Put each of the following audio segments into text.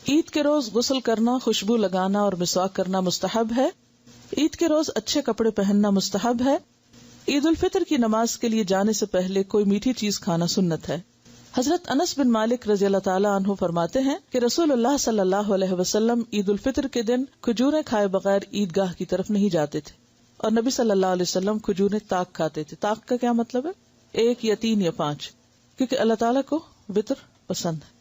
عید کے روز غسل کرنا، خوشبو لگانا اور مسواک کرنا مستحب ہے. عید کے روز اچھے کپڑے پہننا مستحب ہے. عید الفطر کی نماز کے لیے جانے سے پہلے کوئی میٹھی چیز کھانا سنت ہے. حضرت انس بن مالک رضی اللہ تعالیٰ عنہ فرماتے ہیں کہ رسول اللہ صلی اللہ علیہ وسلم عید الفطر کے دن کھجوریں کھائے بغیر عیدگاہ کی طرف نہیں جاتے تھے، اور نبی صلی اللہ علیہ وسلم کھجوریں تاک کھاتے تھے. تاک کا کیا مطلب ہے؟ 1 یا 3 یا 5، کیونکہ اللہ تعالیٰ کو وطر پسند ہے.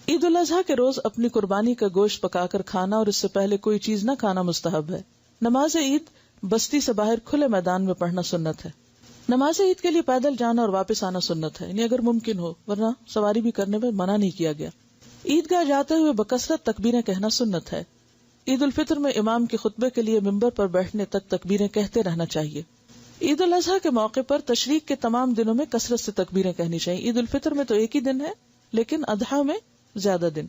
عید الاضحیٰ کے روز اپنی قربانی کا گوشت پکا کر کھانا اور اس سے پہلے کوئی چیز نہ کھانا مستحب ہے. نماز عید بستی سے باہر کھلے میدان میں پڑھنا سنت ہے. نماز عید کے لیے پیدل جانا اور واپس آنا سنت ہے، یعنی اگر ممکن ہو، ورنہ سواری بھی کرنے میں منع نہیں کیا گیا. عیدگاہ جاتے ہوئے بکثرت تکبیریں کہنا سنت ہے. عید الفطر میں امام کے خطبے کے لیے ممبر پر بیٹھنے تک تکبیریں کہتے رہنا چاہیے. عید الاضحیٰ کے موقع پر تشریق کے تمام دنوں میں کثرت سے تکبیریں کہنی چاہیے. عید الفطر میں تو ایک ہی دن ہے، لیکن اضحیٰ میں زیادہ دن.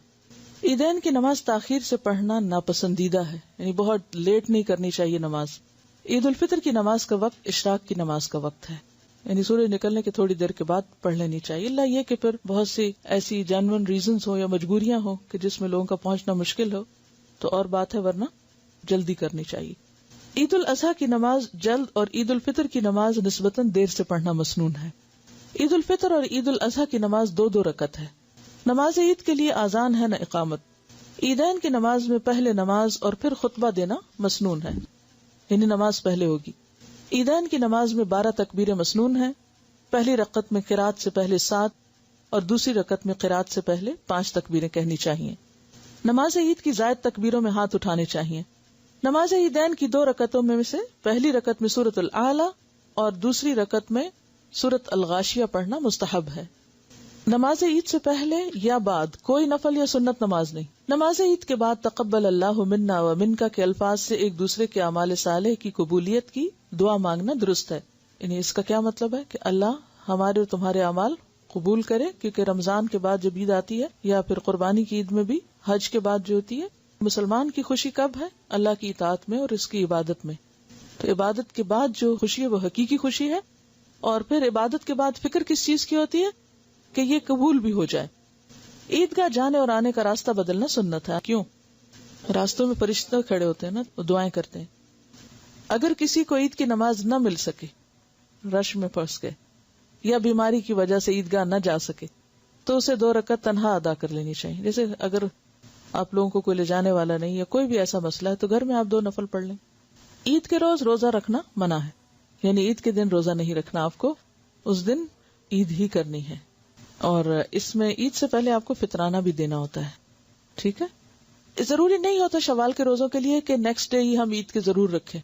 عیدین کی نماز تاخیر سے پڑھنا ناپسندیدہ ہے، یعنی بہت لیٹ نہیں کرنی چاہیے نماز. عید الفطر کی نماز کا وقت اشراق کی نماز کا وقت ہے، یعنی سورج نکلنے کے تھوڑی دیر کے بعد پڑھ لینی چاہیے، اللہ یہ کہ پھر بہت سی ایسی جینون ریزنز ہو یا مجبوریاں ہو کہ جس میں لوگوں کا پہنچنا مشکل ہو تو اور بات ہے، ورنہ جلدی کرنی چاہیے. عید الاضحیٰ کی نماز جلد اور عید الفطر کی نماز نسبتاً دیر سے پڑھنا مسنون ہے. عید الفطر اور عید الاضحیٰ کی نماز 2 رکعت ہے. نماز عید کے لیے آذان ہے نہ اقامت. عیدین کی نماز میں پہلے نماز اور پھر خطبہ دینا مسنون ہے، یعنی نماز پہلے ہوگی. عیدین کی نماز میں 12 تکبیریں مسنون ہیں. پہلی رکعت میں قرات سے پہلے 7 اور دوسری رکعت میں قرات سے پہلے 5 تکبیریں کہنی چاہیے. نماز عید کی زائد تکبیروں میں ہاتھ اٹھانے چاہیے. نماز عیدین کی 2 رکعتوں میں سے پہلی رکعت میں سورۃ الاعلی اور دوسری رکعت میں سورۃ الغاشیہ پڑھنا مستحب ہے. نماز عید سے پہلے یا بعد کوئی نفل یا سنت نماز نہیں. نماز عید کے بعد تقبل اللہ منا و منکا کے الفاظ سے ایک دوسرے کے اعمال صالح کی قبولیت کی دعا مانگنا درست ہے. یعنی اس کا کیا مطلب ہے کہ اللہ ہمارے اور تمہارے اعمال قبول کرے، کیونکہ رمضان کے بعد جب عید آتی ہے یا پھر قربانی کی عید میں بھی، حج کے بعد جو ہوتی ہے، مسلمان کی خوشی کب ہے؟ اللہ کی اطاعت میں اور اس کی عبادت میں. تو عبادت کے بعد جو خوشی ہے وہ حقیقی خوشی ہے. اور پھر عبادت کے بعد فکر کس چیز کی ہوتی ہے؟ کہ یہ قبول بھی ہو جائے. عیدگاہ جانے اور آنے کا راستہ بدلنا سنت ہے. کیوں؟ راستوں میں فرشتے کھڑے ہوتے ہیں نا، وہ دعائیں کرتے ہیں. اگر کسی کو عید کی نماز نہ مل سکے، رش میں پھنس گئے یا بیماری کی وجہ سے عیدگاہ نہ جا سکے، تو اسے 2 رکعت تنہا ادا کر لینی چاہیے. جیسے اگر آپ لوگوں کو کوئی لے جانے والا نہیں یا کوئی بھی ایسا مسئلہ ہے تو گھر میں آپ 2 نفل پڑھ لیں. عید کے روز روزہ رکھنا منع ہے، یعنی عید کے دن روزہ نہیں رکھنا آپ کو، اس دن عید ہی کرنی ہے. اور اس میں عید سے پہلے آپ کو فطرانہ بھی دینا ہوتا ہے. ٹھیک ہے، ضروری نہیں ہوتا شوال کے روزوں کے لیے کہ نیکسٹ ڈے ہی ہم عید کے ضرور رکھیں.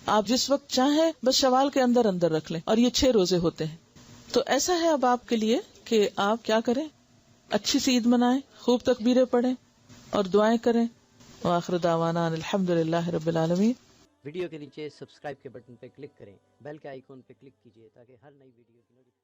آپ جس وقت چاہیں بس شوال کے اندر رکھ لیں، اور یہ 6 روزے ہوتے ہیں. تو ایسا ہے اب آپ کے لیے کہ آپ کیا کریں، اچھی سی عید منائیں، خوب تکبیریں پڑھیں اور دعائیں کریں. وآخر دعوانا الحمدللہ رب العالمین. ویڈیو کے نیچے سبسکرائب کے بٹن پہ کلک کریں، بیل کے آئیکن پہ کلک کیجیے تاکہ ہر نئی ویڈیو کی نوٹیفیکیشن